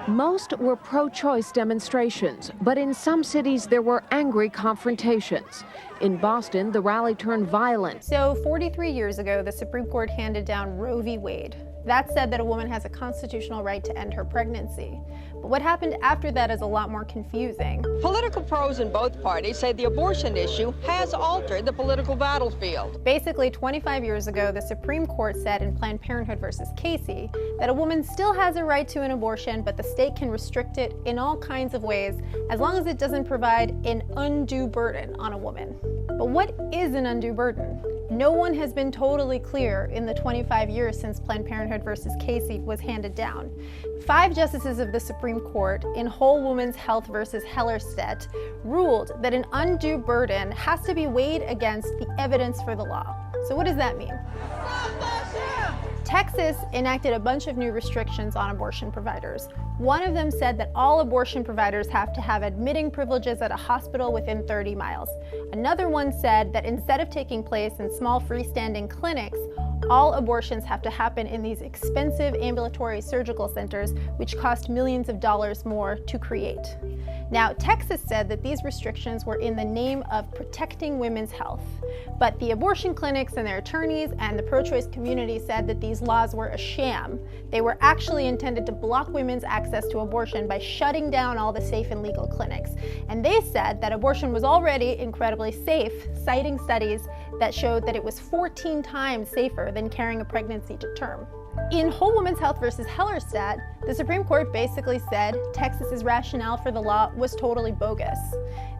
Most were pro-choice demonstrations, but in some cities there were angry confrontations. In Boston, the rally turned violent. So 43 years ago, the Supreme Court handed down Roe v. Wade. That said that a woman has a constitutional right to end her pregnancy. But what happened after that is a lot more confusing. Political pros in both parties say the abortion issue has altered the political battlefield. Basically, 25 years ago, the Supreme Court said in Planned Parenthood versus Casey that a woman still has a right to an abortion, but the state can restrict it in all kinds of ways as long as it doesn't provide an undue burden on a woman. But what is an undue burden? No one has been totally clear in the 25 years since Planned Parenthood versus Casey was handed down. 5 justices of the Supreme Court in Whole Woman's Health versus Hellerstedt ruled that an undue burden has to be weighed against the evidence for the law. So what does that mean? Texas enacted a bunch of new restrictions on abortion providers. One of them said that all abortion providers have to have admitting privileges at a hospital within 30 miles. Another one said that instead of taking place in small freestanding clinics, all abortions have to happen in these expensive ambulatory surgical centers, which cost millions of dollars more to create. Now, Texas said that these restrictions were in the name of protecting women's health, but the abortion clinics and their attorneys and the pro-choice community said that these laws were a sham. They were actually intended to block women's access to abortion by shutting down all the safe and legal clinics. And they said that abortion was already incredibly safe, citing studies that showed that it was 14 times safer than carrying a pregnancy to term. In Whole Woman's Health versus Hellerstedt, the Supreme Court basically said Texas's rationale for the law was totally bogus.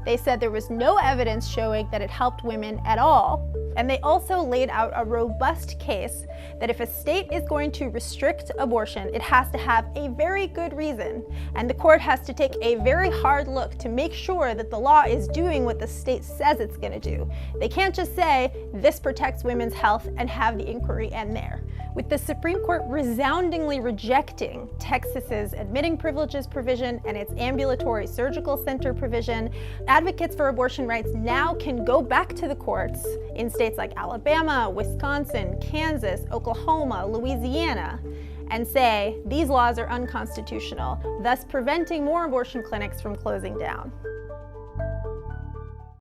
They said there was no evidence showing that it helped women at all, and they also laid out a robust case that if a state is going to restrict abortion, it has to have a very good reason, and the court has to take a very hard look to make sure that the law is doing what the state says it's going to do. They can't just say, this protects women's health, and have the inquiry end there. With the Supreme Court resoundingly rejecting Texas's admitting privileges provision and its ambulatory surgical center provision, advocates for abortion rights now can go back to the courts in states like Alabama, Wisconsin, Kansas, Oklahoma, Louisiana, and say these laws are unconstitutional, thus preventing more abortion clinics from closing down.